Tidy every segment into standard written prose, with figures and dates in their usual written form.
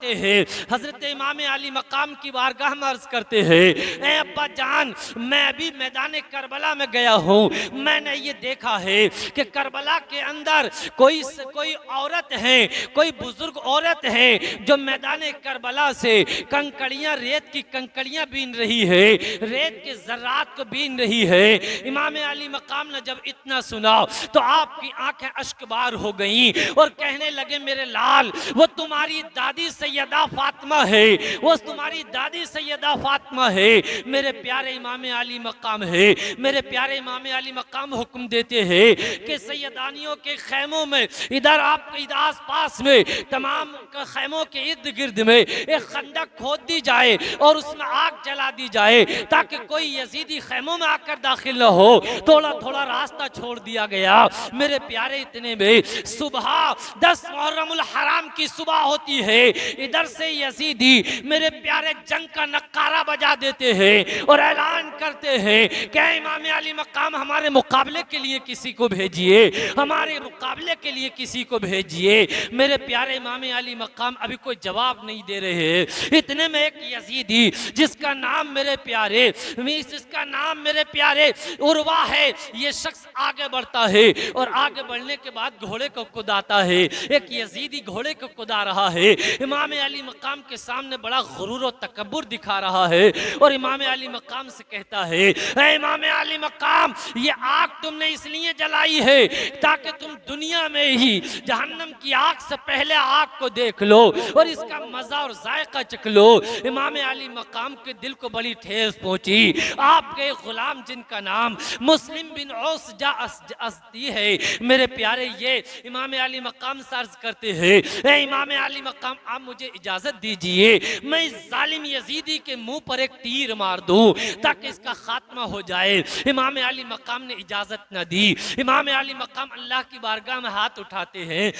आते हैं, हजरत इमाम अली मकाम की बारगाह में अर्ज करते हैं, ए अब्बा जान, मैं अभी मैदान करबला में गया हूँ, मैंने ये देखा है कि करबला के अंदर कोई औरत है, कोई बुजुर्ग औरत है जो मैदान करबला से कंकड़ियां, रेत की कंकड़ियां बीन रही है, रेत के जर्रात को बीन रही है। इमाम अली मकाम ने जब इतना सुना तो आपकी आंखें अश्कबार हो गईं और कहने लगे, मेरे लाल, वो तुम्हारी दादी सैयदा फातिमा है, वो तुम्हारी दादी सैयदा फातिमा है। मेरे प्यारे इमाम अली मकाम है, मेरे प्यारे इमाम अली मकाम हुक्म देते हैं कि सैयदानियों के खैमों में, इधर आपके आस पास में, तमाम खैमों के इर्द गिर्द में एक खंदक खोद दी जाए और उसमें आग जला दी जाए ताकि कोई यजीदी खैमों में आकर दाखिल न हो। थोड़ा थोड़ा रास्ता छोड़ दिया गया। मेरे प्यारे, इतने में सुबह 10 मुहर्रमुल हराम की सुबह होती है, इधर से यजीदी मेरे प्यारे जंग का नक्कारा बजा देते हैं और ऐलान करते हैं कि इमाम अली मकाम हमारे मुकाबले के लिए किसी को भेजिए, हमारे मुकाबले के लिए किसी को भेजिए। मेरे प्यारे इमाम अली मकाम अभी कोई जवाब नहीं दे रहे हैं। इतने में एक यजीदी जिसका नाम मेरे प्यारे उर्वा है, ये शख्स आगे बढ़ता है और आगे बढ़ने के बाद घोड़े को कुदाता है। एक यजीदी घोड़े को कुदा रहा है, इमाम अली मकाम के सामने बड़ा गुरूर और तकब्बुर दिखा रहा है और इमाम अली मकाम से कहता है, ऐ इमाम अली मकाम, ये आग तुमने इसलिए जलाई है ताकि तुम दुनिया में ही जहन्नम की आग से पहले आग को देख लो और इसका मजा और जायका चख लो। इमाम अली मकाम के दिल को बड़ी ठेस पहुंची। आपके गुलाम जिनका नाम मुस्लिम बिन औस जा अस्दी है, मेरे प्यारे, ये इमाम अली मकाम से अर्ज करते हैं, ए इमाम अली मकाम, आप मुझे इजाजत दीजिए, मैं इस जालिम यजीदी के मुंह पर एक तीर मार दूं ताकि इसका खात्मा हो जाए। इमाम अली मकाम ने इजाजत न दी। इमाम अली मकाम अल्लाह की बारगाह में हाथ उठाते हैं,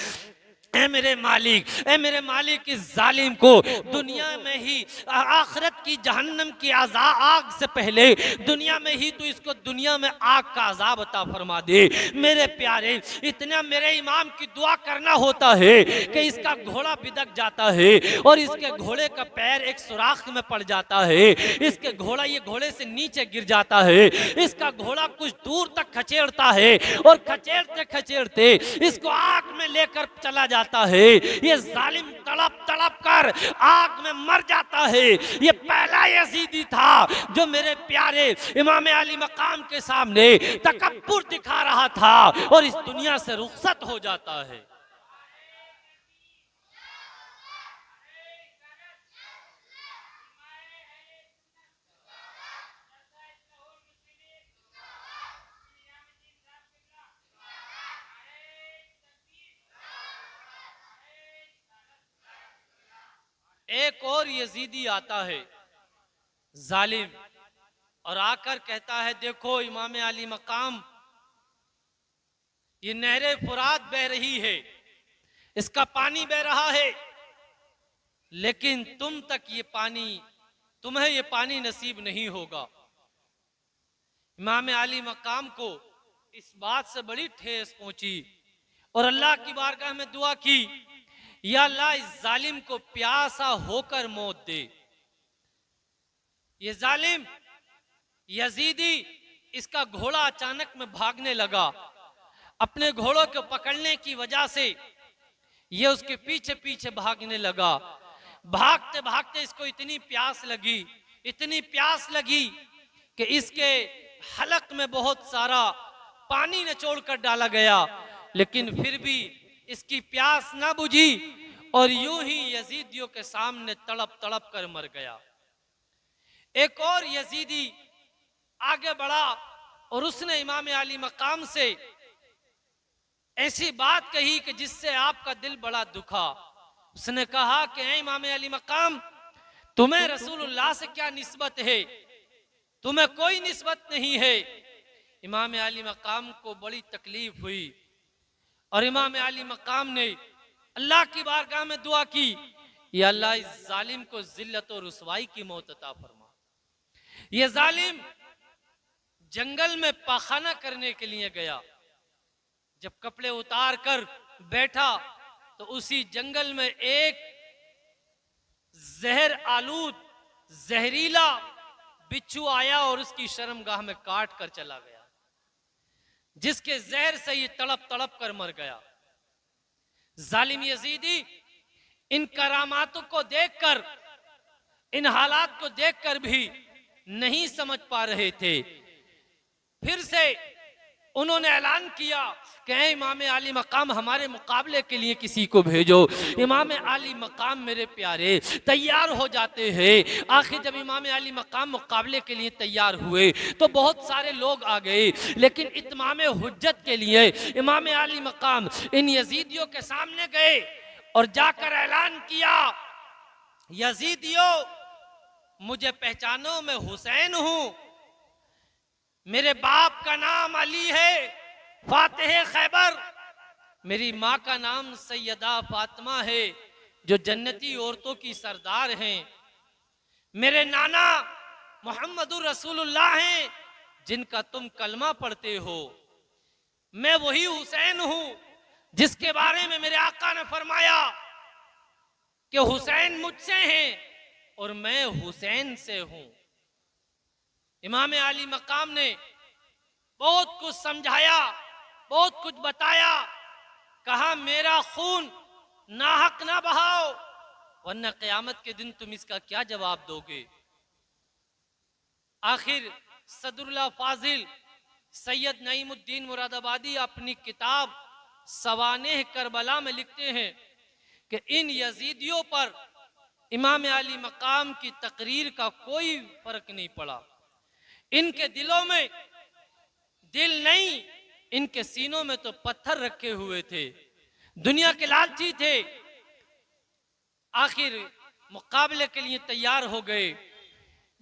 ऐ मेरे मालिक, इस जालिम को दुनिया में ही, आखिरत की जहन्नम की आग से पहले दुनिया में ही तो इसको दुनिया में आग का अजाब अता फरमा दे। मेरे प्यारे, इतना मेरे इमाम की दुआ करना होता है कि इसका घोड़ा बिदक जाता है और इसके घोड़े का पैर एक सुराख में पड़ जाता है, इसके घोड़ा ये घोड़े से नीचे गिर जाता है, इसका घोड़ा कुछ दूर तक खचेड़ता है और खचेड़ते खचेड़ते इसको आग में लेकर चला जाता है। ये जालिम तड़प तड़प कर आग में मर जाता है। ये पहला यजीदी था जो मेरे प्यारे इमाम अली मकाम के सामने तकब्बुर दिखा रहा था और इस दुनिया से रुखसत हो जाता है। एक और यजीदी आता है जालिम और आकर कहता है, देखो इमाम अली मकाम, ये नहरे फुरात बह रही है, इसका पानी बह रहा है, लेकिन तुम्हें ये पानी नसीब नहीं होगा। इमाम अली मकाम को इस बात से बड़ी ठेस पहुंची और अल्लाह की बारगाह में दुआ की, या अल्लाह, इस जालिम को प्यासा होकर मौत दे। ये जालिम यजीदी, इसका घोड़ा अचानक में भागने लगा। अपने घोड़ों को पकड़ने की वजह से ये उसके पीछे पीछे भागने लगा। भागते भागते इसको इतनी प्यास लगी कि इसके हलक में बहुत सारा पानी निचोड़ कर डाला गया, लेकिन फिर भी इसकी प्यास ना बुझी और यूं ही यजीदियों के सामने तड़प तड़प कर मर गया। एक और यजीदी आगे बढ़ा और उसने इमाम अली मकाम से ऐसी बात कही कि जिससे आपका दिल बड़ा दुखा। उसने कहा कि ऐ इमाम अली मकाम, तुम्हें रसूलुल्लाह से क्या निस्बत है? तुम्हें कोई निस्बत नहीं है। इमाम अली मकाम को बड़ी तकलीफ हुई और इमाम अली मकाम ने अल्लाह की बारगाह में दुआ की, या अल्लाह, इस जालिम को जिल्लत और रुसवाई की मौत अता फरमा। ये जालिम जंगल में पाखाना करने के लिए गया। जब कपड़े उतार कर बैठा तो उसी जंगल में एक जहर आलूद जहरीला बिच्छू आया और उसकी शर्मगाह में काट कर चला गया, जिसके जहर से ये तड़प तड़प कर मर गया। जालिम यजीदी इन करामातों को देखकर, इन हालात को देखकर भी नहीं समझ पा रहे थे। फिर से उन्होंने ऐलान किया कि इमाम आली मकाम हमारे मुकाबले के लिए किसी को भेजो। इमाम आली मकाम मेरे प्यारे तैयार हो जाते हैं। आखिर जब इमाम आली मकाम मुकाबले के लिए तैयार हुए तो बहुत सारे लोग आ गए, लेकिन इत्माम हुज्जत के लिए इमाम आली मकाम इन यजीदियों के सामने गए और जाकर ऐलान किया, यजीदियों मुझे पहचानो, मैं हुसैन हूं, मेरे बाप का नाम अली है फातिह खैबर, मेरी माँ का नाम सैयदा फातिमा है जो जन्नती औरतों की सरदार हैं, मेरे नाना मोहम्मदुर रसूलुल्लाह हैं जिनका तुम कलमा पढ़ते हो, मैं वही हुसैन हूं जिसके बारे में मेरे आका ने फरमाया कि हुसैन मुझसे हैं और मैं हुसैन से हूं। इमाम आली मकाम ने बहुत कुछ समझाया, बहुत कुछ बताया, कहा मेरा खून नाहक ना बहाओ वरना क़यामत के दिन तुम इसका क्या जवाब दोगे। आखिर सदरुल्लाह फाजिल सैयद नईमुद्दीन मुरादाबादी अपनी किताब सवानेह करबला में लिखते हैं कि इन यजीदियों पर इमाम आली मकाम की तकरीर का कोई फर्क नहीं पड़ा। इनके दिलों में दिल नहीं, इनके सीनों में तो पत्थर रखे हुए थे, दुनिया के लालची थे। आखिर मुकाबले के लिए तैयार हो गए,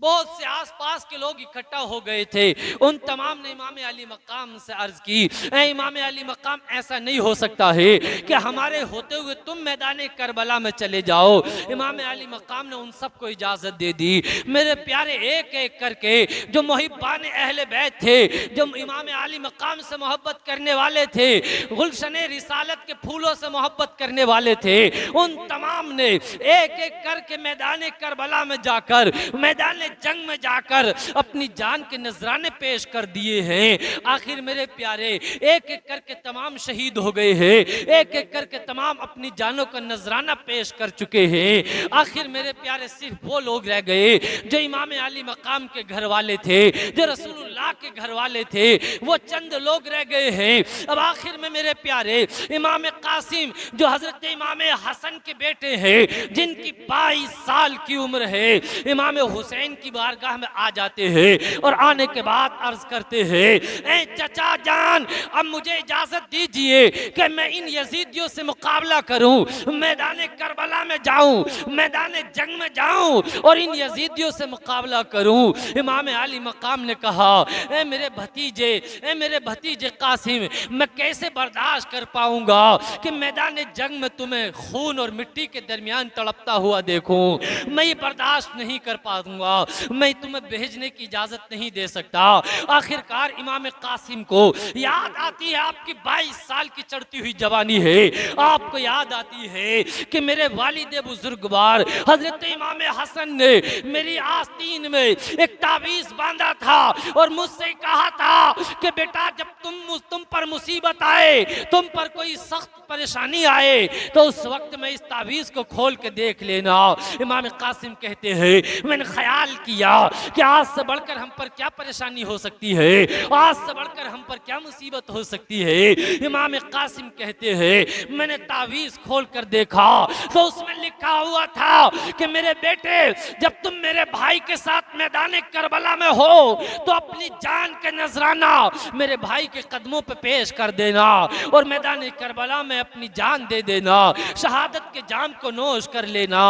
बहुत से आसपास के लोग इकट्ठा हो गए थे। उन तमाम ने इमाम अली मकाम से अर्ज की, ऐ इमाम अली मकाम ऐसा नहीं हो सकता है कि हमारे होते हुए तुम मैदान करबला में चले जाओ। इमाम अली मकाम ने उन सबको इजाजत दे दी। मेरे प्यारे एक एक करके जो मुहिब्बान अहले बैत थे, जो इमाम अली मकाम से मोहब्बत करने वाले थे, गुलशन रिसालत के फूलों से मोहब्बत करने वाले थे, उन तमाम ने एक एक करके मैदान करबला में जाकर, मैदान जंग में जाकर अपनी जान के नजराने पेश कर दिए हैं। आखिर मेरे प्यारे एक एक करके तमाम शहीद हो गए हैं, एक एक करके तमाम अपनी जानों का नजराना पेश कर चुके हैं। आखिर मेरे प्यारे सिर्फ वो लोग रह गए जो इमाम अली मकाम के घर वाले थे, जो रसूलुल्लाह के घर वाले थे, वो चंद लोग रह गए हैं। अब आखिर में मेरे प्यारे इमाम कासिम जो हजरत इमाम हसन के बेटे हैं, जिनकी 22 साल की उम्र है, इमाम हुसैन की बारगाह में आ जाते हैं और आने के बाद अर्ज करते हैं, ऐ चचा जान अब मुझे इजाजत दीजिए कि मैं इन यजीदियों से मुकाबला करूं, मैदान करबला में जाऊं, मैदान जंग में जाऊं और इन यजीदियों से मुकाबला करूं। इमाम अली मकाम ने कहा, ऐ मेरे भतीजे, ऐ मेरे भतीजे कासिम, मैं कैसे बर्दाश्त कर पाऊंगा कि मैदान जंग में तुम्हें खून और मिट्टी के दरमियान तड़पता हुआ देखूं। मैं ये बर्दाश्त नहीं कर पाऊंगा, मैं तुम्हें भेजने की इजाजत नहीं दे सकता। आखिरकार इमाम कासिम को याद आती है, आपकी 22 साल की चढ़ती हुई जवानी है, आपको याद आती है कि मेरे वालिद बुजुर्गवार हजरत इमाम हसन ने मेरी आस्तीन में एक तावीज बांधा था और मुझसे कहा था कि बेटा जब तुम पर मुसीबत आए, तुम पर कोई सख्त परेशानी आए, तो उस वक्त में इस तावीज को खोल के देख लेना। इमाम कासिम कहते हैं, मैंने ख्याल किया कि आज से बढ़कर हम पर क्या परेशानी हो सकती है, आज से बढ़कर हम पर क्या मुसीबत हो सकती है। इमाम कासिम कहते हैं, मैंने तावीज खोल कर देखा तो उसमें लिखा हुआ था कि मेरे बेटे जब तुम मेरे भाई के साथ मैदान करबला में हो तो अपनी जान के नजराना मेरे भाई के कदमों पे पेश कर देना और मैदान करबला में अपनी जान दे देना, शहादत के जाम को नोश कर लेना।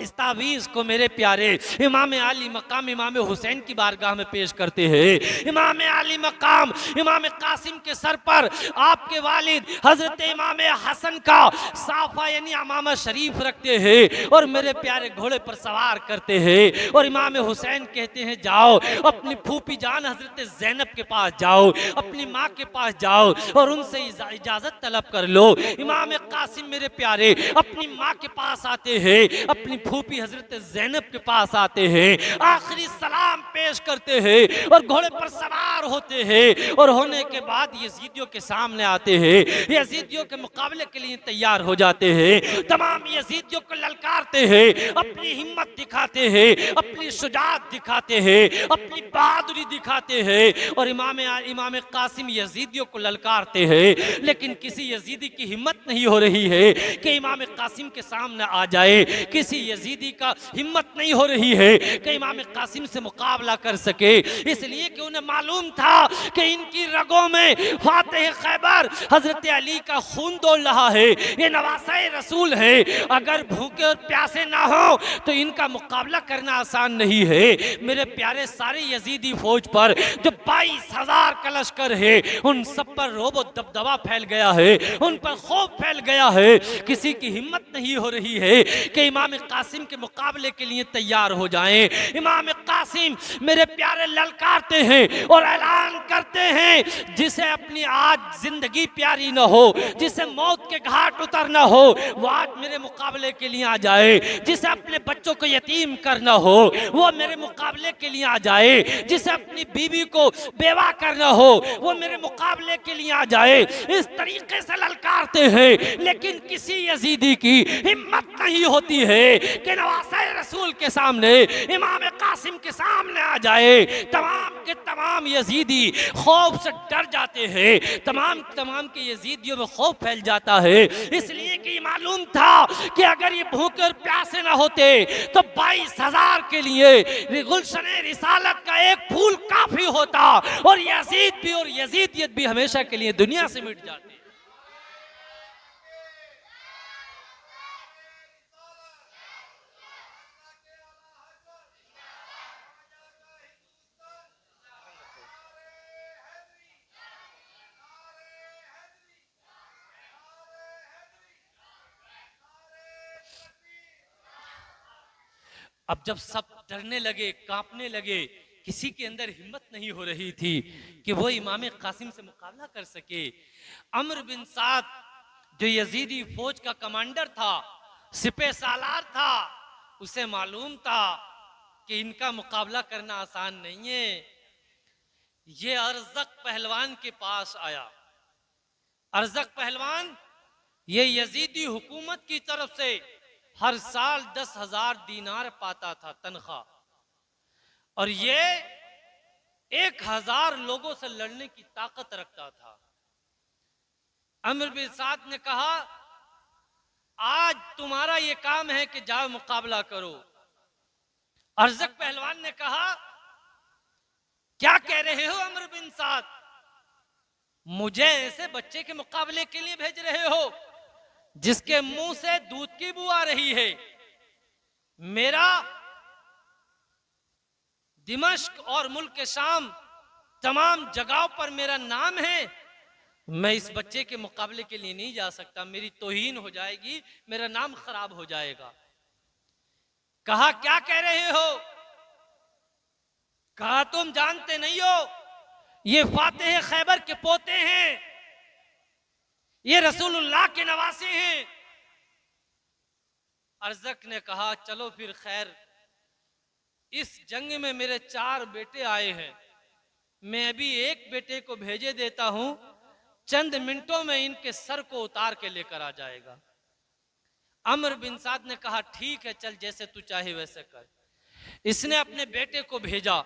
इस तावीज़ को मेरे प्यारे इमाम आली मकाम इमाम हुसैन की बारगाह में पेश करते हैं। इमाम आली मकाम इमाम कासिम के सर पर आपके वालिद हजरत इमाम हसन का साफा यानी अमामा शरीफ रखते हैं और मेरे प्यारे घोड़े पर सवार करते हैं और इमाम हुसैन कहते हैं जाओ अपनी फूफी जान हजरत ज़ैनब के पास जाओ, अपनी माँ के पास जाओ और उनसे इजाज़त तलब कर लो। इमाम कासिम मेरे प्यारे अपनी माँ के पास आते हैं, अपनी फूफी हजरत ज़ैनब के पास आते हैं, आखिरी सलाम पेश करते हैं और घोड़े पर सवार होते हैं और होने के बाद यजीदियों के सामने आते हैं, यजीदियों के मुकाबले के लिए तैयार हो जाते हैं। तमाम यजीदियों को ललकारते हैं, अपनी हिम्मत दिखाते हैं, अपनी शुजाअत दिखाते हैं, अपनी बहादुरी दिखाते हैं और इमाम कासिम यजीदियों को ललकारते हैं। लेकिन किसी यजीदी की हिम्मत नहीं हो रही है कि इमाम कासिम के सामने आ जाए, किसी यजीदी का हिम्मत नहीं हो रही है कि इमाम कासिम से मुकाबला कर सके, इसलिए कि उन्हें मालूम था कि इनकी रगों में फातिह खैबर हजरत अली का खून दौड़ रहा है, ये नवासे रसूल है, अगर भूखे और प्यासे ना हो तो इनका मुकाबला करना आसान नहीं है। मेरे प्यारे सारे यजीदी फौज पर जो 22,000 का लश्कर है उन सब पर रोब और दबदबा फैल गया है, उन पर खौफ फैल गया है, किसी की हिम्मत नहीं हो रही है कि इमाम कासिम के मुकाबले के लिए तैयार हो जाएं। इमाम कासिम मेरे प्यारे ललकारते हैं और ऐलान करते हैं, जिसे अपनी आज जिंदगी प्यारी न हो, जिसे मौत के घाट उतरना हो, वो आज मेरे मुकाबले के लिए आ जाए। जिसे अपने बच्चों को यतीम करना हो वो मेरे मुकाबले के लिए आ जाए। जिसे अपनी बीवी को बेवा करना हो वो मेरे मुकाबले के लिए आ जाए। इस तरीके से ललकारते हैं, लेकिन किसी यजीदी की हिम्मत नहीं होती है कि नवासे रसूल के सामने, इमाम कासिम के सामने आ जाए। तमाम के तमाम यजीदी खौफ से डर जाते हैं, तमाम के यजीदियों में खौफ फैल जाता है, इसलिए कि मालूम था कि अगर ये भूखे और प्यासे ना होते तो 22,000 के लिए गुलशन रिसालत का एक फूल काफी होता और यजीद भी और यजीदियत भी हमेशा के लिए दुनिया से मिट जाती। अब जब सब डरने लगे, कांपने लगे, किसी के अंदर हिम्मत नहीं हो रही थी कि वो इमाम कासिम से मुकाबला कर सके। अम्र बिन साद जो यजीदी फौज का कमांडर था, सिपह सालार था, उसे मालूम था कि इनका मुकाबला करना आसान नहीं है। ये अरज़क पहलवान के पास आया। अरज़क पहलवान ये यजीदी हुकूमत की तरफ से हर साल 10,000 दीनार पाता था तनख्वाह, और ये 1,000 लोगों से लड़ने की ताकत रखता था। अम्र बिन साद ने कहा, आज तुम्हारा ये काम है कि जाओ मुकाबला करो। अरज़क पहलवान ने कहा, क्या कह रहे हो अम्र बिन साद, मुझे ऐसे बच्चे के मुकाबले के लिए भेज रहे हो जिसके मुंह से दूध की बू आ रही है? मेरा दिमश्क और मुल्क शाम तमाम जगहों पर मेरा नाम है, मैं इस बच्चे के मुकाबले के लिए नहीं जा सकता, मेरी तौहीन हो जाएगी, मेरा नाम खराब हो जाएगा। कहा, क्या कह रहे हो? कहा, तुम जानते नहीं हो ये फातिह खैबर के पोते हैं, ये रसूलुल्लाह के नवासे हैं। अरज़क ने कहा, चलो फिर खैर, इस जंग में मेरे 4 बेटे आए हैं, मैं अभी एक बेटे को भेजे देता हूं, चंद मिनटों में इनके सर को उतार के लेकर आ जाएगा। अम्र बिन साद ने कहा, ठीक है, चल जैसे तू चाहे वैसे कर। इसने अपने बेटे को भेजा,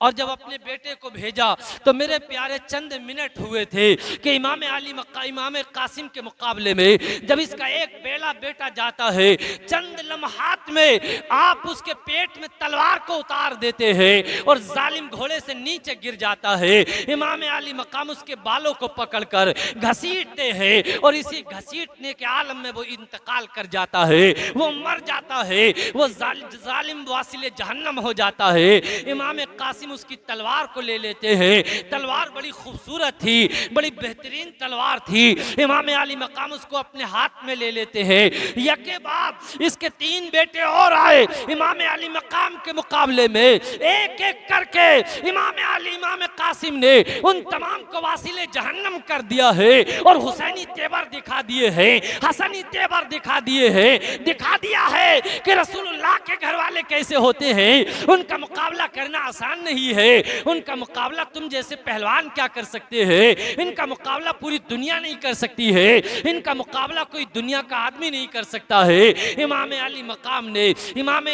और जब अपने बेटे को भेजा तो मेरे प्यारे चंद मिनट हुए थे कि इमाम कासिम के मुकाबले में जब इसका एक बेला बेटा जाता है, चंद लम्हात में आप उसके पेट में तलवार को उतार देते हैं और जालिम घोड़े से नीचे गिर जाता है। इमाम आली मकाम उसके बालों को पकड़कर घसीटते हैं और इसी घसीटने के आलम में वो इंतकाल कर जाता है, वो मर जाता है, वो जालिम वासिले जहन्नम हो जाता है। इमाम कासिम कासिम उसकी तलवार को ले लेते हैं। तलवार बड़ी खूबसूरत थी, बड़ी बेहतरीन तलवार थी। इमाम अली मकाम उसको अपने हाथ में ले लेते हैं। यके बाद इसके 3 बेटे और आए इमाम अली मकाम के मुकाबले में। एक एक करके इमाम अली इमाम कासिम ने उन तमाम को वासिले जहन्नम कर दिया है और हुसैनी तेवर दिखा दिए हैं, हसनी तेवर दिखा दिए हैं। दिखा दिया है कि रसूलुल्लाह के घर वाले कैसे होते हैं। उनका मुकाबला करना आसान नहीं है। उनका मुकाबला तुम जैसे पहलवान क्या कर सकते हैं। इनका मुकाबला पूरी दुनिया नहीं कर सकती है। इनका मुकाबला कोई दुनिया का आदमी नहीं कर सकता है। इमाम अली मकाम ने, इमाम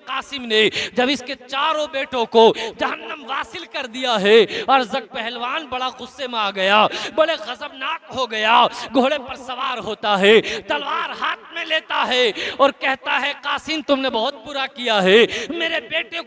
कासिम ने जब इसके चारों बेटों को जहन्नम वासिल कर दिया है और जक पहलवान बड़ा गुस्से में आ गया, बड़े गजबनाक हो गया। घोड़े पर सवार होता है, तलवार हाथ में लेता है और कहता है कासिम तुमने बहुत बुरा किया है। मेरे बेटों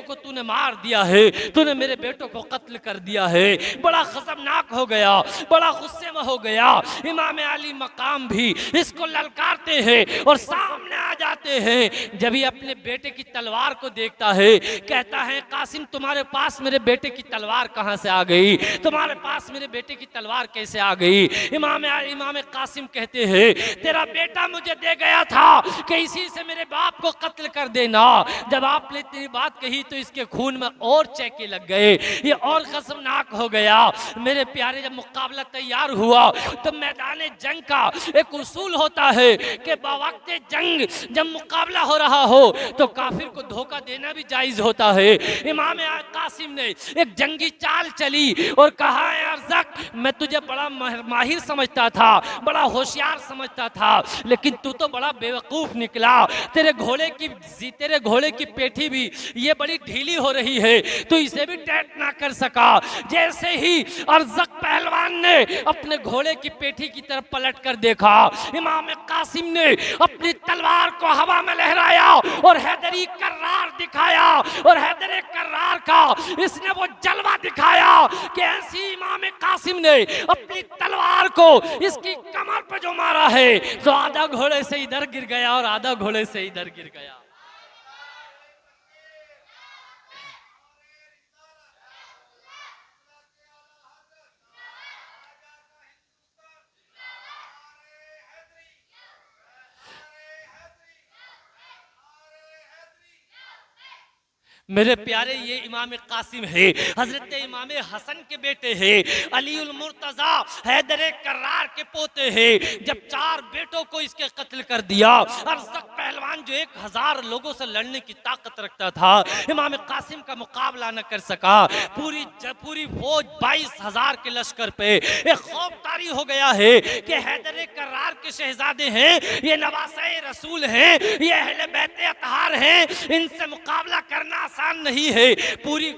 को तूने मार दिया है, तूने मेरे बेटों को कत्ल कर दिया है। बड़ा गजबनाक हो गया, बड़ा गुस्से में हो गया। इमाम अली मकाम भी इसको ललकारते हैं और सामने आ जाते हैं। जब ये अपने बेटे की तलवार को देखता है कहता है कासिम तुम्हारे पास मेरे बेटे की तलवार कहां से आ गई, तुम्हारे पास मेरे बेटे की तलवार कैसे आ गई। इमाम कासिम कहते हैं तेरा बेटा मुझे दे गया था कि इसी से मेरे बाप को कत्ल कर देना। जब आपने इतनी बात कही तो इसके खून में और चेके लग गए, ये और खसमनाक हो गया। मेरे प्यारे जब मुकाबला तैयार हुआ तो मैदान जंग का एक उसूल होता है कि बवक्त जंग जब मुकाबला हो रहा हो तो काफिर को धोखा देना भी जायज होता है। इमाम कासिम ने एक जंगी चाल चली और कहा अरज़क मैं तुझे बड़ा माहिर समझता था, बड़ा होशियार समझता था, लेकिन तू तो बड़ा बेवकूफ निकला। तेरे घोड़े की पेठी भी ये बड़ी ढीली हो रही है, तू इसे भी टैट ना कर सका। जैसे ही अरज़क पहलवान ने अपने घोड़े की पेठी की तरफ पलट कर देखा, इमाम कासिम ने अपनी तलवार को हवा में लहराया और हैदरी कर्रार दिखाया और हैदर कर्रार का इसने वो जलवा दिखाया कि ऐसी इमाम कासिम ने अपनी तलवार को इसकी कमर पर जो मारा है तो आधा घोड़े से इधर गिर गया और आधा घोड़े से इधर गिर गया। मेरे प्यारे ये इमाम कासिम है, हजरत इमाम हसन के बेटे हैं, अलीउल मुर्तजा हैदर कर्रार के पोते हैं। जब 4 बेटों को इसके कत्ल कर दिया, अरज़क पहलवान जो 1000 लोगों से लड़ने की ताकत रखता था इमाम कासिम का मुकाबला न कर सका। पूरी फौज 22,000 के लश्कर पे एक खौफ तारी हो गया है कि हैदर कर्रार के शहजादे हैं, ये नवासे रसूल हैं, ये अहले बैत अतहार हैं, इनसे मुकाबला करना आसान नहीं है। पूरी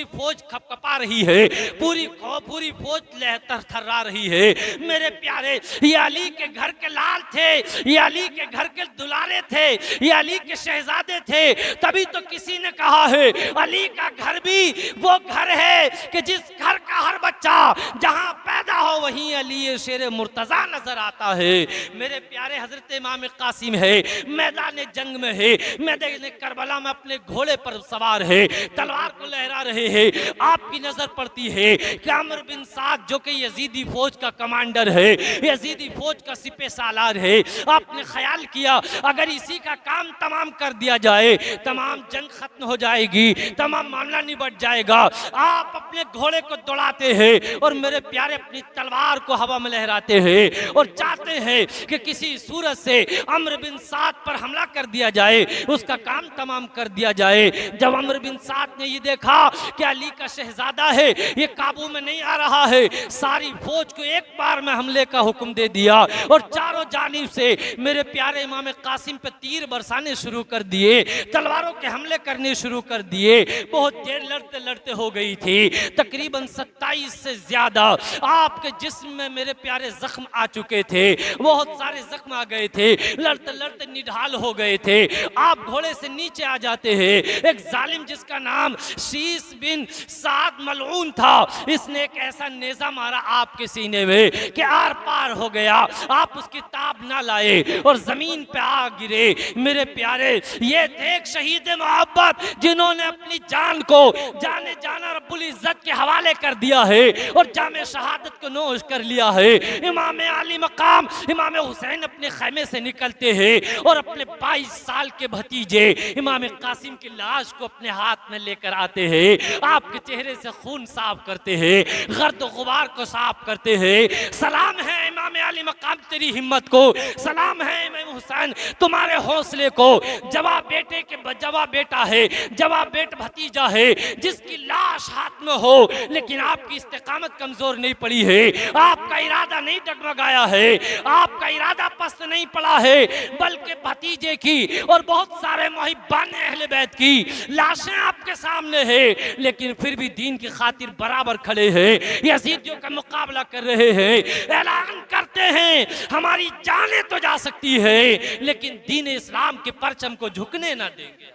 फौज खपखपा रही है, पूरी फौज थर्रा रही है। मेरे प्यारे ये अली के घर के लाल थे, ये अली के घर के दुलारे थे, ये अली के शहजादे थे। तभी तो किसी ने कहा है अली का घर भी वो घर है कि जिस घर का हर बच्चा जहां पैदा हो वहीं अली शेर मुर्तजा नजर आता है। मेरे प्यारे हजरत इमाम कासिम है, मैदान जंग में है, मैदान करबला में अपने घोड़े पर सवार है, तलवार को लहरा रहे हैं। आपकी नजर पड़ती है कि अमर बिन साद जो कि यजीदी फौज का कमांडर है, यजीदी फौज का सिपह सालार है। आपने ख्याल किया अगर इसी का काम तमाम कर दिया जाए, तमाम जंग खत्म हो जाएगी, तमाम मामला निबट जाएगा। आप अपने घोड़े को दौड़ाते हैं और मेरे प्यारे अपनी तलवार को हवा में लहराते हैं और चाहते हैं कि किसी सूरत से अमर बिन साद पर हमला कर दिया जाए, उसका काम तमाम कर दिया जाए। जब अमर बिन साद ने ये देखा कि अली का शहजादा है, ये काबू में नहीं आ रहा है, सारी फौज को एक बार में हमले का हुक्म दे दिया और चारों जानिब से मेरे प्यारे इमाम कासिम पे तीर बरसाने शुरू कर दिए, तलवारों के हमले करने शुरू कर दिए। बहुत देर लड़ते लड़ते हो गई थी, तकरीबन 27 से ज्यादा। आप आपके जिस्म में मेरे प्यारे जख्म आ चुके थे, बहुत सारे जख्म आ गए थे, लड़ते लड़ते निढाल हो गए थे। आप घोड़े से नीचे आ जाते हैं। एक जालिम जिसका नाम शीस बिन साद मलऊन था, इसने एक ऐसा नेजा मारा आपके सीने में कि आर पार हो गया। आप उसकी ताब ना लाए और जमीन पे आ गिरे। मेरे प्यारे, ये थे एक शहीद मोहब्बत जिन्होंने अपनी जान को जाने जाना रब्बुल इज्जत के हवाले कर दिया है और जामे शहादत को नोश कर लिया है। इमाम अली मकाम इमाम हुसैन अपने खैमे से निकलते हैं और अपने 22 साल के भतीजे इमाम कासिम की लाश को अपने हाथ में लेकर आते हैं। आपके चेहरे से खून साफ करते हैं, गर्द गुबार को साफ करते हैं। सलाम है इमाम अली मकाम तेरी हिम्मत को, सलाम है इमाम हुसैन तुम्हारे हौसले को। जवाब बेटे के जवाब बेटा है, जवाब बेट भतीजा है जिसकी लाश हाथ में हो, लेकिन आपकी इस्तेकामत कमजोर नहीं पड़ी है, आपका इरादा नहीं डगमगाया है, आपका इरादा पस्त नहीं पड़ा है, बल्कि भतीजे की और बहुत सारे मुहिब्बान अहले बैत की लाशें आपके सामने है, लेकिन फिर भी दीन की खातिर बराबर खड़े हैं, यजीदियों का मुकाबला कर रहे हैं। ऐलान करते हैं हमारी जानें तो जा सकती है, लेकिन दीन इस्लाम के परचम को झुकने ना देंगे।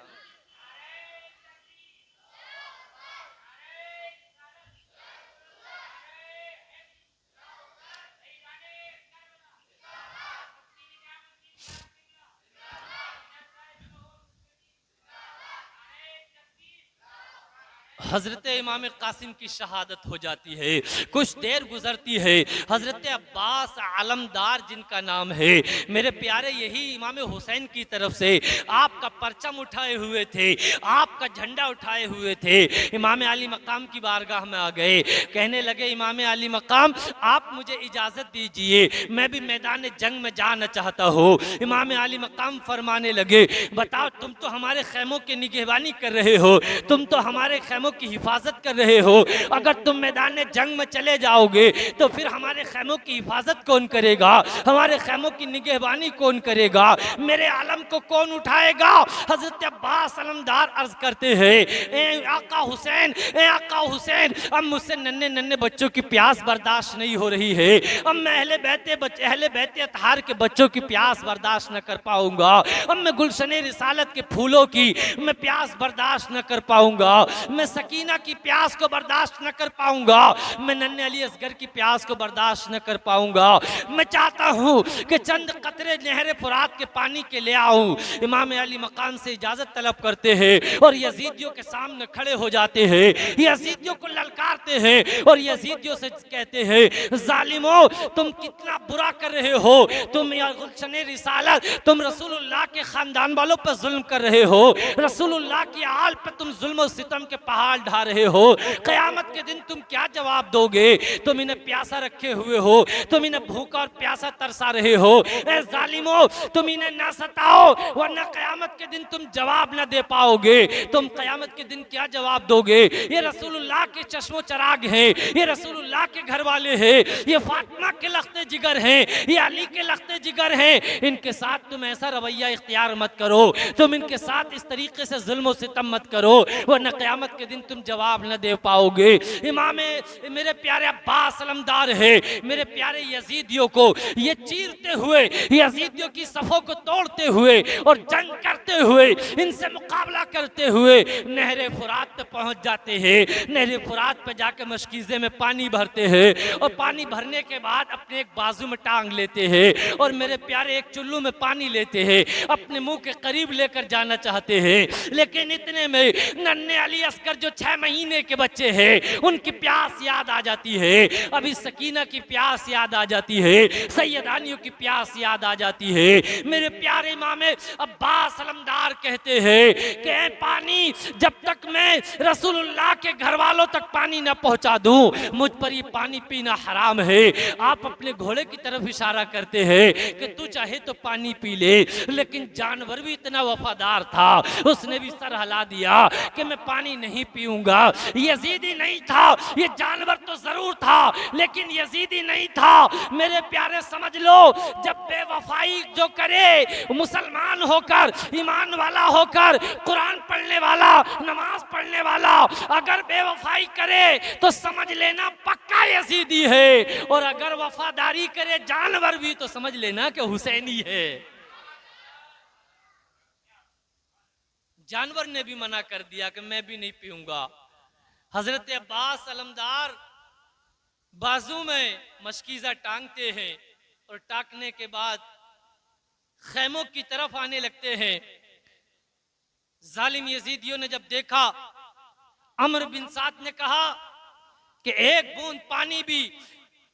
हजरत इमाम कासिम की शहादत हो जाती है। कुछ देर गुजरती है, हजरत अब्बास आलमदार जिनका नाम है, मेरे प्यारे यही इमाम हुसैन की तरफ से आपका परचम उठाए हुए थे, आपका झंडा उठाए हुए थे। इमाम अली मकाम की बारगाह में आ गए, कहने लगे इमाम अली मकाम आप मुझे इजाज़त दीजिए, मैं भी मैदान जंग में जाना चाहता हूँ। इमाम अली मकाम फरमाने लगे बताओ, तुम तो हमारे खैमों की निगहबानी कर रहे हो, तुम तो हमारे खैमों की हिफाजत कर रहे हो, अगर तुम मैदान जंग में चले जाओगे तो फिर हमारे खैमों की हिफाजत कौन करेगा, हमारे खैमों की निगहबानी कौन करेगा, मेरे आलम को कौन उठाएगा। हजरत अब्बास अलमदार अर्ज करते हैं ए आका हुसैन, ए आका हुसैन, अब मुझसे नन्हे नन्हे बच्चों की प्यास बर्दाश्त नहीं हो रही है, अब मैं अहले बैते अतहार के बच्चों की प्यास बर्दाश्त न कर पाऊंगा, अब मैं गुलशने रिसालत के फूलों की मैं प्यास बर्दाश्त न कर पाऊंगा, मैं सकीना की प्यास को बर्दाश्त न कर पाऊंगा, मैं नन्हे अली असगर की प्यास को बर्दाश्त न कर पाऊंगा, मैं चाहता हूं कि चंद कतरे नहर फुरात के पानी के ले आऊं। इमाम अली मकाम से इजाजत तलब करते हैं और यजीदियों के सामने खड़े हो जाते हैं, यजीदियों को ललकारते हैं और यजीदियों से कहते हैं जालिमो तुम कितना बुरा कर रहे हो, तुम गुलशने रिसालत, तुम रसूलुल्लाह के खानदान वालों पर जुल्म कर रहे हो, रसूलुल्लाह की आल पर तुम जुल्म और सितम के पहाड़ ढा रहे हो, क़यामत के दिन तुम क्या जवाब दोगे, तुम इन्हें प्यासा रखे हुए हो, तुम इन्हें भूखा और प्यासा तरसा रहे हो, ए जालिमो तुम इन्हें ना सताओ वरना क़यामत के दिन तुम जवाब ना दे पाओगे, तुम क़यामत के दिन क्या जवाब दोगे। ये रसूलुल्लाह के चश्मो चराग हैं, ये रसूलुल्लाह के घर वाले हैं, ये फातिमा के लख्ते जिगर हैं, ये अली के लख्ते जिगर हैं, इनके साथ तुम ऐसा रवैया इख्तियार मत करो, तुम इनके साथ इस तरीके से जुल्म और सितम मत करो वरना क़यामत के दिन तुम जवाब न दे पाओगे। इमाम मेरे प्यारे अब्बास अलमदार है, मेरे प्यारे यजीदियों को ये चीरते हुए, यजीदियों की सफ़ों को तोड़ते हुए और जंग करते हुए, इनसे मुकाबला करते हुए नहर फुरात पे पहुंच जाते हैं। नहर फुरात पे जाकर मशकीज़े में पानी भरते हैं और पानी भरने के बाद अपने एक बाजू में टांग लेते हैं और मेरे प्यारे एक चुल्लू में पानी लेते हैं, अपने मुंह के करीब लेकर जाना चाहते हैं, लेकिन इतने में नन्हे अली असगर जो 6 महीने के बच्चे हैं उनकी प्यास याद आ जाती है, अभी सकीना की प्यास याद आ जाती है, सैयदानियों की प्यास याद आ जाती है। मेरे प्यारे इमाम अब्बास अलमदार कहते हैं कि पानी जब तक मैं रसूलुल्लाह के घर वालों तक पानी न पहुंचा दूं मुझ पर ये पानी पीना हराम है। आप अपने घोड़े की तरफ इशारा करते हैं कि तू चाहे तो पानी पी ले, लेकिन जानवर भी इतना वफादार था, उसने भी सर हिला दिया कि मैं पानी नहीं पीऊंगा। यजीदी नहीं था, ये जानवर तो जरूर था लेकिन यजीदी नहीं था। मेरे प्यारे समझ लो, जब बेवफाई जो करे मुसलमान होकर इमाम ईमान वाला होकर, कुरान पढ़ने वाला, नमाज पढ़ने वाला अगर बेवफाई करे तो समझ लेना पक्का यजीदी है, और अगर वफादारी करे जानवर भी तो समझ लेना कि हुसैनी है। जानवर ने भी मना कर दिया कि मैं भी नहीं पीऊंगा। हजरत अब्बास अलमदार बाजू में मशकीज़ा टांगते हैं और टांगने के बाद खैमों की तरफ आने लगते हैं। जालिम यजीदियों ने जब देखा, अमर बिन साद ने कहा कि एक बूंद पानी भी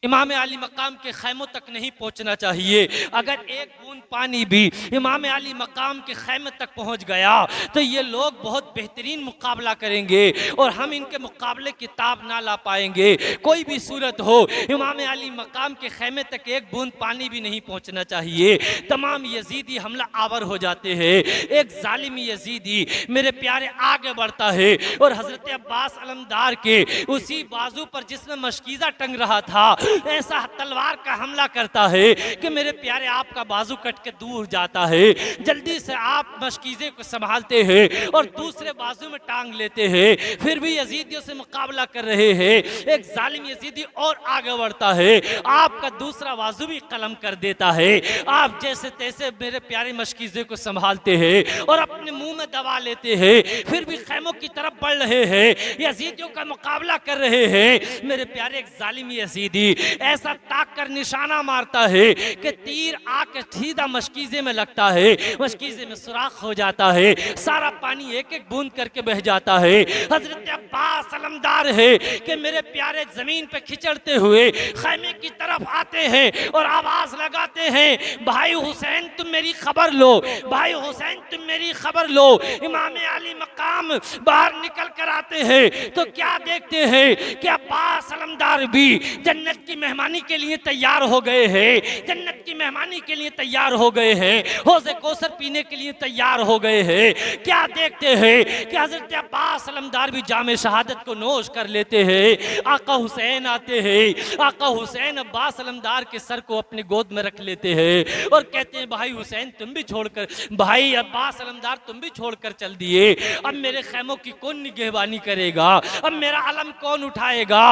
इमाम अली मकाम के खैमों तक नहीं पहुंचना चाहिए। अगर एक बूंद पानी भी इमाम अली मकाम के खैमे तक पहुंच गया तो ये लोग बहुत बेहतरीन मुकाबला करेंगे और हम इनके मुकाबले किताब ना ला पाएंगे। कोई भी सूरत हो, इमाम अली मकाम के खैमे तक एक बूंद पानी भी नहीं पहुंचना चाहिए। तमाम यजीदी हमला आवर हो जाते हैं। एक जालिमी यजीदी मेरे प्यारे आगे बढ़ता है और हजरत अब्बास अलमदार के उसी बाजू पर जिसमें मशकीज़ा टंग रहा था ऐसा तलवार का हमला करता है कि मेरे प्यारे आपका बाजू कट के दूर जाता है। जल्दी से आप मशकीज़े को संभालते हैं और दूसरे बाजू में टांग लेते हैं। फिर भी यजीदियों से मुकाबला कर रहे हैं। एक जालिम यजीदी और आगे बढ़ता है, आपका दूसरा बाजू भी कलम कर देता है। आप जैसे तैसे मेरे प्यारे मशकीज़े को संभालते हैं और अपने मुंह में दबा लेते हैं। फिर भी खैमों की तरफ बढ़ रहे हैं, यजीदियों का मुकाबला कर रहे हैं। मेरे प्यारे एक जालिम यजीदी ऐसा ताक कर निशाना मारता है कि तीर आके सीधा मशकीज़े में लगता है। मशकीज़े में सुराख हो जाता है, सारा पानी एक एक बूंद करके बह जाता है। हजरत अब्बास अलमदार है कि मेरे प्यारे जमीन पे खिचड़ते हुए खैमे की तरफ आते हैं और आवाज लगाते हैं, भाई हुसैन तुम मेरी खबर लो, भाई हुसैन तुम मेरी खबर लो। इमाम अली मकाम बाहर निकल कर आते हैं तो क्या देखते हैं कि अब्बास अलमदार भी जन्नत की मेहमानी के लिए तैयार हो गए हैं। जन्नत की मेहमानी के लिए तैयार हो गए हैं, हौज़े कौसर पीने के लिए तैयार हो गए हैं। क्या देखते हैं कि हजरत अब्बास अलमदार भी जामे शहादत को नोश कर लेते हैं। आका हुसैन आते हैं, आका हुसैन अब्बास अलमदार के सर को अपनी गोद में रख लेते हैं और कहते हैं, भाई हुसैन तुम भी छोड़कर, भाई अब्बास अलमदार तुम भी छोड़कर चल दिए, अब मेरे खैमों की कौन निगहबानी करेगा, अब मेरा अलम कौन उठाएगा।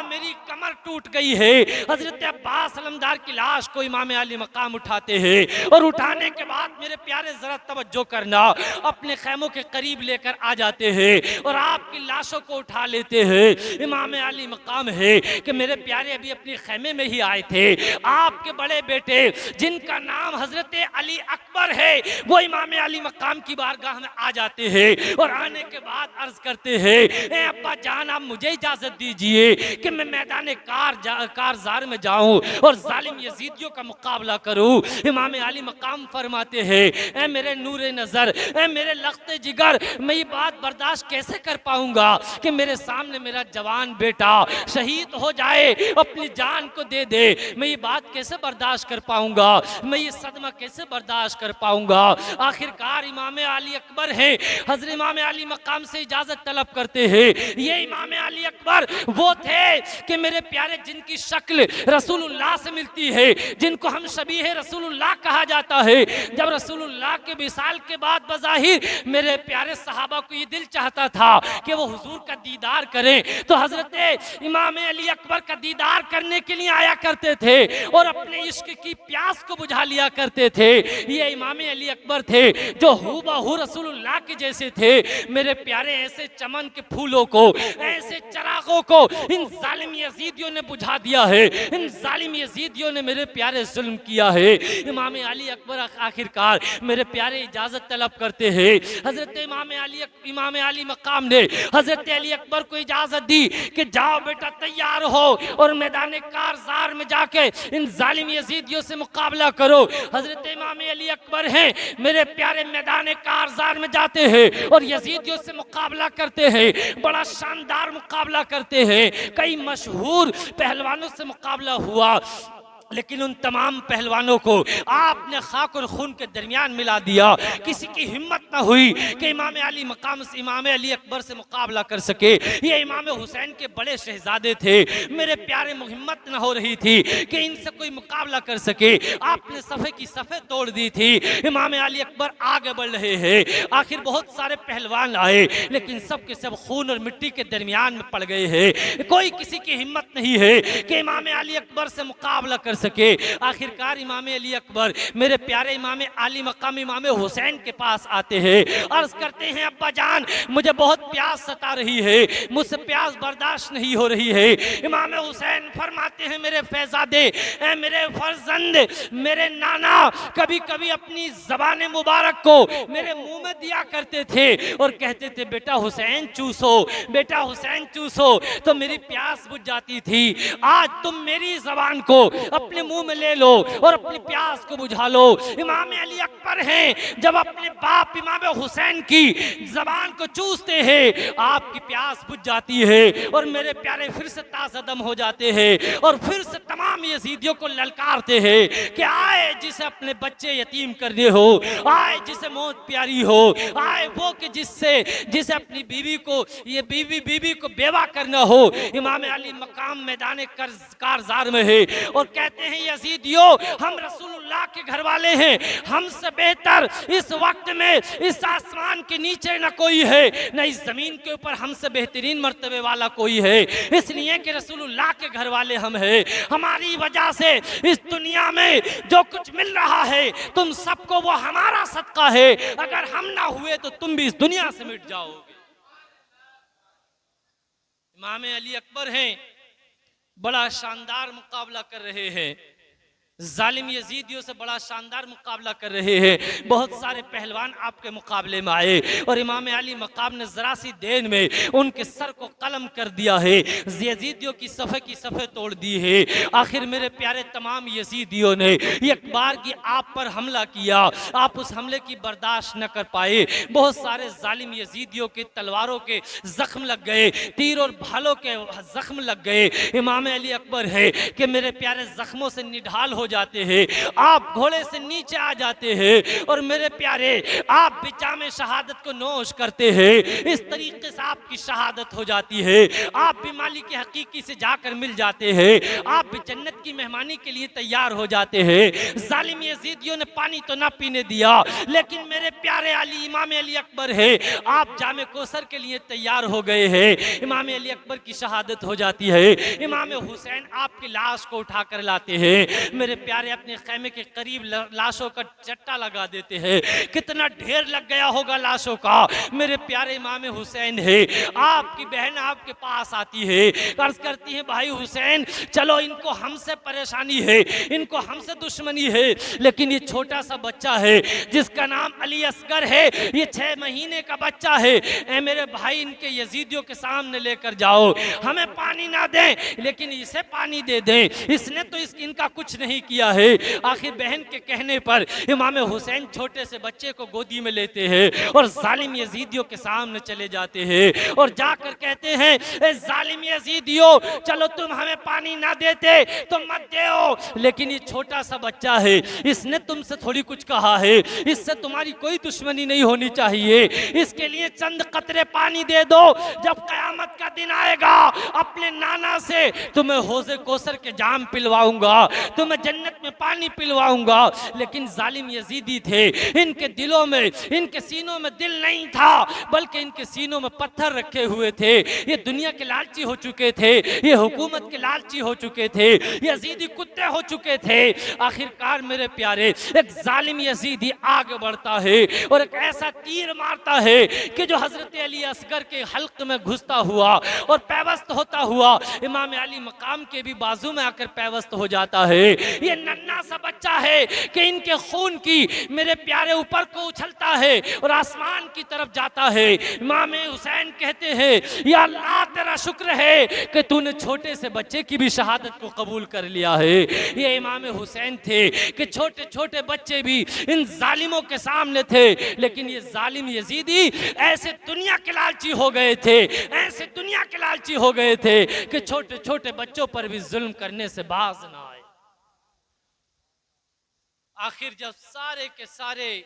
मेरी कमर टूट गई है। हजरत अब्बास अलमदार की लाश को इमाम अली मकाम उठाते हैं और उठाने के बाद मेरे प्यारे जरा तवज्जो करना, अपने खैमों के करीब लेकर आ जाते हैं और आपकी लाशों को उठा लेते हैं। इमाम अली मकाम है कि मेरे प्यारे अभी अपने खैमे में ही आए थे, आपके बड़े बेटे जिनका नाम हजरत अली अकबर है वो इमाम अली मकाम की बारगाह में आ जाते हैं और आने के बाद अर्ज करते हैं, ए अब्बा जान आप मुझे इजाजत दीजिए कि मैं मैदान कारजार में जाऊं और जालिम यजीदियों का मुकाबला करूं। इमाम अली मकाम फरमाते हैं, ए मेरे नूरे नजर, ए मेरे लख्ते जिगर, मैं ये बात बर्दाश्त कैसे कर पाऊंगा कि मेरे सामने मेरा जवान बेटा शहीद हो जाए, अपनी जान को दे दे। मैं ये बात कैसे बर्दाश्त कर पाऊंगा, मैं ये सदमा कैसे बर्दाश्त कर पाऊंगा। आखिरकार इमाम अली अकबर है, हजरत इमाम अली मकाम से इजाजत तलब करते हैं। ये इमाम अली अकबर वो थे कि मेरे प्यारे जिनकी शक्ल रसूलुल्लाह से मिलती है, जिनको हम शबीह रसूलुल्लाह कहा जाता है। जब रसूलुल्लाह के विसाल के बाद बज़ाहिर मेरे प्यारे सहाबा को ये दिल चाहता था कि वो हुजूर का दीदार करें तो हजरत इमाम अली अकबर का दीदार करने के लिए आया करते थे और अपने इश्क की प्यास को बुझा लिया करते थे। ये इमाम अली अकबर थे जो हूबहू रसूलुल्लाह के जैसे थे। मेरे प्यारे ऐसे चमन के फूलों को, ऐसे चरागों को इन जालिम यजीदियों ने बुझा दिया है। इन जालिम यजीदियों ने मेरे प्यारे जुल्म किया है। इमाम अली अकबर आखिरकार मेरे प्यारे इजाजत तलब करते हैं। हजरत इमाम अली मकाम ने हजरत अली अकबर को इजाजत दी कि जाओ बेटा तैयार हो और मैदान कारजार में जाके इन जालिम यजीदियों से मुकाबला करो। हजरत इमाम अली अकबर हैं मेरे प्यारे मैदान कारजार में जाते हैं और यजीदियों से मुकाबला करते हैं। बड़ा शानदार मुकाबला करते हैं। कई मशहूर पहलवानों से मुकाबला हुआ। लेकिन उन तमाम पहलवानों को आपने खाक और खून के दरमियान मिला दिया। किसी की हिम्मत ना हुई कि इमाम अली मकाम से इमाम अली अकबर से मुकाबला कर सके। ये इमाम हुसैन के बड़े शहजादे थे, मेरे प्यारे, हिम्मत ना हो रही थी कि इनसे कोई मुकाबला कर सके। आपने सफ़े की सफ़े तोड़ दी थी। इमाम अली अकबर आगे बढ़ रहे हैं। आखिर बहुत सारे पहलवान आए, लेकिन सब के सब खून और मिट्टी के दरमियान में पड़ गए हैं। कोई किसी की हिम्मत नहीं है कि इमाम अली अकबर से मुकाबला कर सके। आखिरकार इमाम अली अकबर, मेरे प्यारे इमाम अली मकाम इमाम हुसैन के पास आते हैं, अर्ज करते हैं अब्बा जान मुझे बहुत प्यास सता रही है, मुझसे प्यास बर्दाश्त नहीं हो रही है। इमाम हुसैन फरमाते हैं मेरे फैजादे, मेरे फर्जंद, मेरे नाना कभी कभी अपनी ज़बान मुबारक को मेरे मुंह में दिया करते थे और कहते थे बेटा हुसैन चूसो, बेटा हुसैन चूसो, तो मेरी प्यास बुझ जाती थी। आज तुम मेरी ज़बान को अपने मुंह में ले लो और अपनी प्यास को बुझा लो। इमाम अली अकबर हैं, जब अपने बाप इमाम हुसैन की जबान को चूसते हैं आपकी प्यास बुझ जाती है और मेरे प्यारे फिर से ताज़दम हो जाते हैं और फिर से तमाम यजीदियों को ललकारते हैं कि आए जिसे अपने बच्चे यतीम करने हो, आए जिसे मौत प्यारी हो, आए वो कि जिसे अपनी बीवी को बीवी को बेवा करना हो। इमाम अली मकाम मैदान कारज़ार में है और कहते हैं यजीदियों हम रसूलुल्लाह के घर वाले हैं, हमसे बेहतर इस वक्त में इस आसमान के नीचे न कोई है, न इस जमीन के ऊपर हमसे बेहतरीन मर्तबे वाला कोई है, इसलिए कि रसूलुल्लाह के घर वाले हम हैं। हमारी वजह से इस दुनिया में जो कुछ मिल रहा है तुम सबको वो हमारा सदका है, अगर हम ना हुए तो तुम भी इस दुनिया से मिट जाओगे। इमाम अली अकबर हैं, बड़ा शानदार मुकाबला कर रहे हैं, जालिम यजीदियों से बड़ा शानदार मुकाबला कर रहे हैं। बहुत सारे पहलवान आपके मुकाबले में आए और इमाम अली मकाम ने ज़रा सी देर में उनके सर को कलम कर दिया है, यजीदियों की सफ़े तोड़ दी है। आखिर मेरे प्यारे तमाम यजीदियों ने एक बार की आप पर हमला किया, आप उस हमले की बर्दाश्त न कर पाए। बहुत सारे जालिम यजीदियों के तलवारों के जख्म लग गए, तीर और भालों के जख्म लग गए। इमाम अली अकबर है कि मेरे प्यारे जख्मों से निढाल हो जाते हैं, आप घोड़े से नीचे आ जाते हैं और मेरे प्यारे आप भी जामे शहादत को नोश करते हैं। इस तरीके से आपकी शहादत हो जाती है, आप भी मालिक हकीकी से जाकर मिल जाते हैं, आप भी जन्नत की मेहमानी के लिए तैयार हो जाते हैं। जालिम यजीदियों ने पानी तो ना पीने दिया, लेकिन मेरे प्यारे अली इमाम अली अकबर है, आप जामे कौसर के लिए तैयार हो गए हैं। इमाम अली अकबर की शहादत हो जाती है। इमाम हुसैन आपकी लाश को उठाकर लाते हैं, मेरे प्यारे अपने खैमे के करीब लाशों का चट्टा लगा देते हैं। कितना ढेर लग गया होगा लाशों का। मेरे प्यारे इमाम हुसैन है, आपकी बहन आपके पास आती है, अर्ज करती है भाई हुसैन चलो, इनको हमसे परेशानी है, इनको हमसे दुश्मनी है, लेकिन ये छोटा सा बच्चा है जिसका नाम अली असगर है, ये 6 महीने का बच्चा है, ए मेरे भाई इनके यजीदियों के सामने लेकर जाओ, हमें पानी ना दें लेकिन इसे पानी दे दें, इसने तो इनका कुछ नहीं किया है। आखिर बहन के कहने पर इमाम हुसैन छोटे से बच्चे को गोदी में लेते हैं और जालिम यजीदियों के सामने चले जाते हैं और जाकर कहते हैं ए जालिम यजीदियों चलो, तुम हमें पानी ना देते तो मत दो, लेकिन ये छोटा सा बच्चा है, इसने तुमसे थोड़ी कुछ कहा है, इससे तुम्हारी कोई दुश्मनी नहीं होनी चाहिए, इसके लिए चंद कतरे पानी दे दो, जब कयामत का दिन आएगा अपने नाना से तुम्हें हौज़े कौसर के जाम पिलवाऊंगा, तुम्हें जन्नत में पानी पिलवाऊंगा। लेकिन जालिम यजीदी थे, इनके दिलों में, इनके सीनों में दिल नहीं था, बल्कि इनके सीनों में पत्थर रखे हुए थे। ये दुनिया के लालची हो चुके थे, ये हुकूमत के लालची हो चुके थे, यजीदी कुत्ते हो चुके थे। आखिरकार मेरे प्यारे एक जालिम यजीदी आगे बढ़ता है और एक ऐसा तीर मारता है कि जो हजरत अली असगर के हल्क में घुसता हुआ और पैवस्त होता हुआ इमाम अली मकाम के भी बाजू में आकर पैवस्त हो जाता है। ये नन्हा सा बच्चा है कि इनके खून की मेरे प्यारे ऊपर को उछलता है और आसमान की तरफ जाता है। इमाम हुसैन कहते हैं या अल्लाह तेरा शुक्र है कि तूने छोटे से बच्चे की भी शहादत को कबूल कर लिया है। ये इमाम हुसैन थे कि छोटे छोटे बच्चे भी इन जालिमों के सामने थे, लेकिन ये जालिम यजीदी ऐसे दुनिया के लालची हो गए थे, ऐसे दुनिया के लालची हो गए थे कि छोटे छोटे बच्चों पर भी जुल्म करने से बाज ना आए। आखिर जब सारे के सारे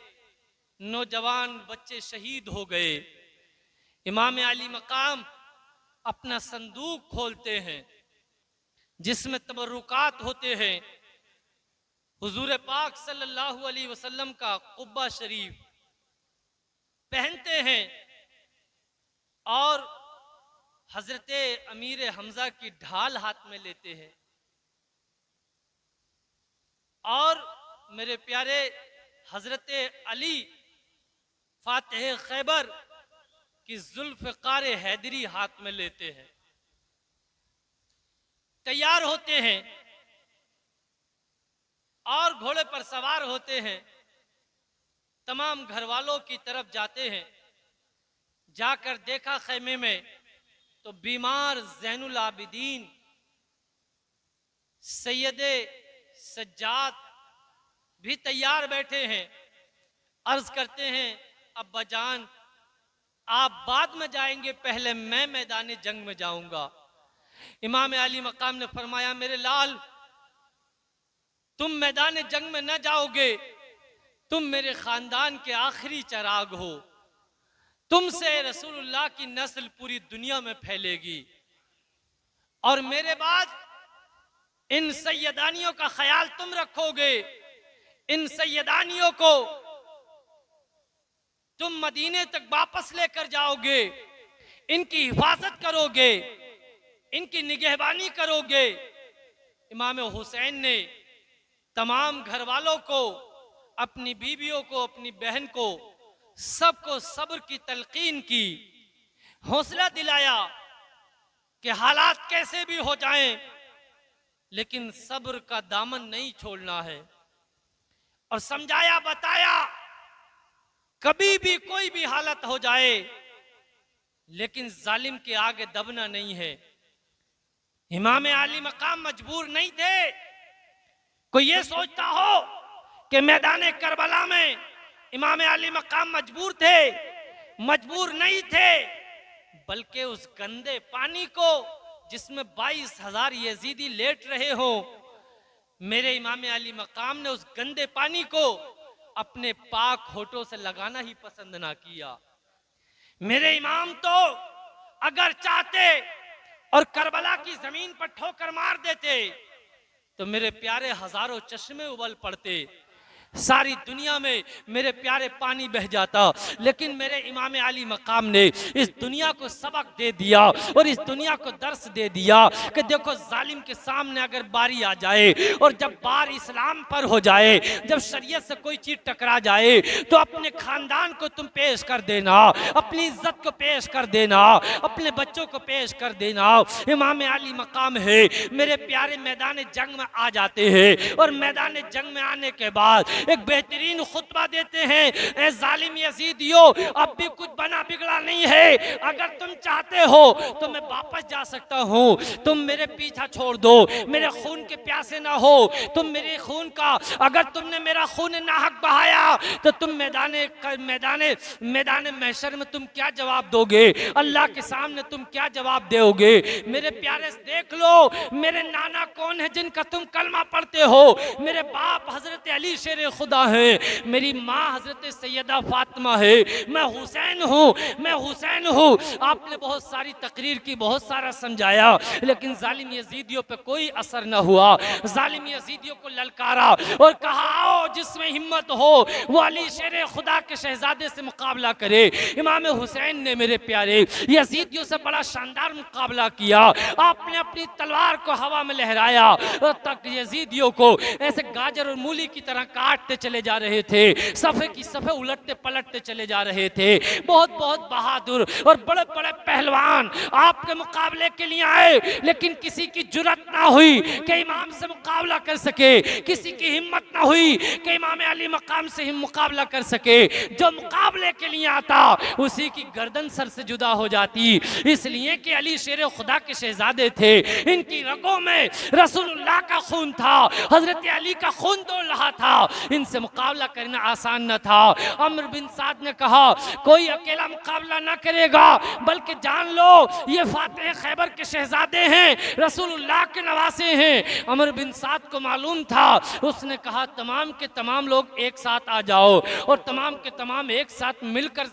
नौजवान बच्चे शहीद हो गए, इमाम अली मकाम अपना संदूक खोलते हैं जिसमें तबरुकात होते हैं। हुजूर पाक सल्लल्लाहु अलैहि वसल्लम का कुब्बा शरीफ पहनते हैं और हजरत अमीर हमजा की ढाल हाथ में लेते हैं और मेरे प्यारे हजरत अली फातिह खैबर की जुल्फ़िकार हैदरी हाथ में लेते हैं, तैयार होते हैं और घोड़े पर सवार होते हैं। तमाम घर वालों की तरफ जाते हैं। जाकर देखा खैमे में तो बीमार ज़ैनुल आबिदीन सैयदे सज्जाद भी तैयार बैठे हैं। अर्ज करते हैं, अब्बा जान आप बाद में जाएंगे, पहले मैं मैदान जंग में जाऊंगा। इमाम अली मकाम ने फरमाया, मेरे लाल तुम मैदान जंग में न जाओगे, तुम मेरे खानदान के आखिरी चिराग हो, तुमसे रसूलुल्लाह की नस्ल पूरी दुनिया में फैलेगी और मेरे बाद इन सैयदानियों का ख्याल तुम रखोगे। इन सैयदानियों को तुम मदीने तक वापस लेकर जाओगे, इनकी हिफाजत करोगे, इनकी निगहबानी करोगे। इमाम हुसैन ने तमाम घर वालों को, अपनी बीवियों को, अपनी बहन को, सबको सब्र की तलकीन की, हौसला दिलाया कि हालात कैसे भी हो जाएं लेकिन सब्र का दामन नहीं छोड़ना है और समझाया, बताया कभी भी कोई भी हालत हो जाए लेकिन जालिम के आगे दबना नहीं है। इमाम अली मकाम मजबूर नहीं थे। कोई ये सोचता हो कि मैदान करबला में इमाम अली मकाम मजबूर थे, मजबूर नहीं थे, बल्कि उस गंदे पानी को जिसमें 22,000 यजीदी लेट रहे हो, मेरे इमाम अली मकाम ने उस गंदे पानी को अपने पाक होठों से लगाना ही पसंद ना किया। मेरे इमाम तो अगर चाहते और करबला की जमीन पर ठोकर मार देते तो मेरे प्यारे हजारों चश्मे उबल पड़ते, सारी दुनिया में मेरे प्यारे पानी बह जाता। लेकिन मेरे इमाम अली मकाम ने इस दुनिया को सबक दे दिया और इस दुनिया को दर्स दे दिया कि देखो जालिम के सामने अगर बारी आ जाए और जब बार इस्लाम पर हो जाए, जब शरीयत से कोई चीज टकरा जाए तो अपने खानदान को तुम पेश कर देना, अपनी इज्जत को पेश कर देना, अपने बच्चों को पेश कर देना। इमाम अली मकाम है मेरे प्यारे मैदान जंग में आ जाते हैं और मैदान जंग में आने के बाद एक बेहतरीन खुतबा देते हैं, ए जालिम यजीदियों अब भी कुछ बना बिगड़ा नहीं है, अगर तुम चाहते हो तो मैं वापस जा सकता हूँ, तुम मेरे पीछा छोड़ दो, मेरे खून के प्यासे ना हो, तुम मेरे खून का, अगर तुमने मेरा खून नाहक बहाया तो तुम मैदान महशर में तुम क्या जवाब दोगे, अल्लाह के सामने तुम क्या जवाब दोगे। मेरे प्यारे देख लो मेरे नाना कौन है जिनका तुम कलमा पढ़ते हो, मेरे बाप हजरत अली शेर खुदा है, मेरी माँ हजरत सैयदा फातिमा है, मैं हुसैन हूँ, मैं हुसैन हूँ। आपने बहुत सारी तकरीर की, बहुत सारा समझाया, लेकिन जालिम यजीदियों पे कोई असर न हुआ। जालिम यजीदियों को ललकारा और कहा आओ जिसमें हिम्मत हो वो अली शेर खुदा के शहजादे से मुकाबला करे। इमाम हुसैन ने मेरे प्यारे यजीदियों से बड़ा शानदार मुकाबला किया, आपने अपनी तलवार को हवा में लहराया और तक यजीदियों को ऐसे गाजर और मूली की तरह काटते चले जा रहे थे, सफे की सफे उलटते पलटते चले जा रहे थे। बहुत बहुत बहादुर और बड़े बड़े पहलवान आपके मुकाबले के लिए आए, लेकिन किसी की जुर्रत ना हुई कि इमाम से मुकाबला कर सके, किसी की हिम्मत ना हुई कि इमाम अली मकाम से ही मुकाबला कर सके। जो मुकाबले के लिए आता उसी की गर्दन सर से जुदा हो जाती, इसलिए कि अली शेर खुदा के शहजादे थे, इनकी रगों में रसूलुल्लाह का खून था, हजरत अली का खून दौड़ रहा था। इनसे मुकाबला करना आसान न था। अम्र बिन साद ने कहा कोई अकेला मुकाबला न करेगा, बल्कि जान लो ये फातेह खैबर के शहजादे हैं, रसूलुल्लाह के नवासे हैं। अम्र बिन साद को मालूम था, उसने कहा तमाम के तमाम लोग एक साथ आ जाओ और तमाम के तमाम एक साथ मिलकर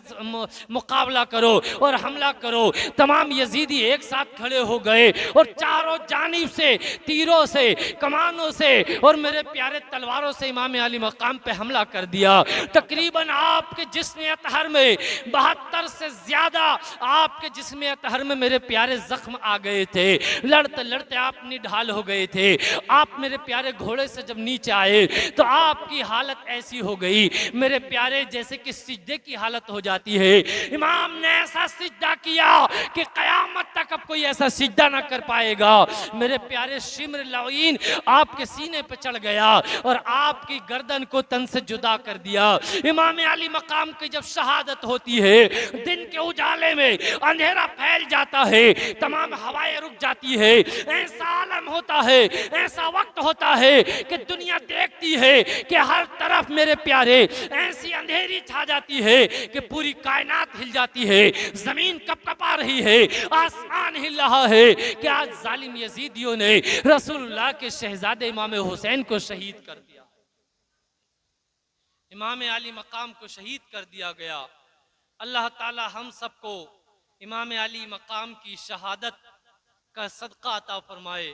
मुकाबला करो और हमला करो। तमाम यजीदी एक साथ खड़े हो गए और चारों जानिब से तीरों से, कमानों से और मेरे प्यारे तलवारों से इमाम अली मकाम पे हमला कर दिया। तकरीबन आपके जिस्म अतहर में 72 से ज्यादा आपके जिस्म अतहर में मेरे प्यारे जख्म आ गए थे। लड़ते लड़ते आप निढाल हो गए थे। आप मेरे प्यारे घोड़े से जब नीचे आए तो आपकी हालत ऐसी हो गई मेरे प्यारे जैसे कि सिजदे की हालत हो जाती है। इमाम ने ऐसा सिजदा किया कि कयामत तक अब कोई ऐसा सिजदा ना कर पाएगा। मेरे प्यारे शिम्र लवीन आपके सीने पे चढ़ गया और आपकी गर्दन को तन से जुदा कर दिया। इमाम अली मकाम की जब शहादत होती है, दिन के उजाले में अंधेरा फैल जाता है, तमाम हवाएं रुक जाती है, ऐसा आलम होता है, ऐसा वक्त होता है कि दुनिया देखती है कि हर तरफ मेरे प्यारे ऐसी अंधेरी छा जाती है कि पूरी कायनात हिल जाती है, जमीन कपकपा रही है, आसमान हिल रहा है कि आज जालिम यजीदियों ने रसूलुल्लाह के शहजादे इमाम हुसैन को शहीद कर दिया। इमाम अली मकाम को शहीद कर दिया गया। अल्लाह ताला हम सबको इमाम अली मकाम की शहादत का सदका अता फरमाए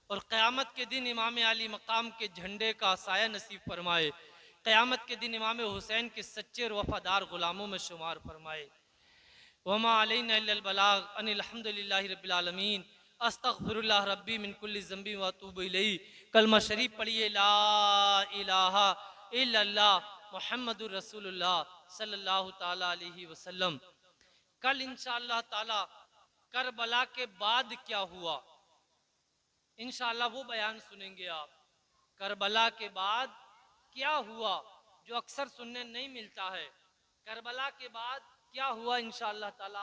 और क़यामत के दिन इमाम अली मकाम के झंडे का साया नसीब फरमाए। क़यामत के दिन इमाम हुसैन के सच्चे और वफादार गुलामों में शुमार फरमाए। वमा अलैना इल्लल बलाग अनिल हम्दुलिल्लाहि रब्बिल आलमीन अस्तगफिरुल्लाह रब्बी मिन कुल्लि ज़ंबि व अतूबु इलैहि। कलमा शरीफ पढ़िए, ला इलाहा इल्लल्लाह मुहम्मदुर रसूलुल्लाह सल्लल्लाहु ताला अलैहि वसल्लम। कल इंशाअल्लाह ताला करबला के बाद क्या हुआ, इंशाअल्लाह वो बयान सुनेंगे आप। करबला के बाद क्या हुआ जो अक्सर सुनने नहीं मिलता है, करबला के बाद क्या हुआ इंशाअल्लाह ताला।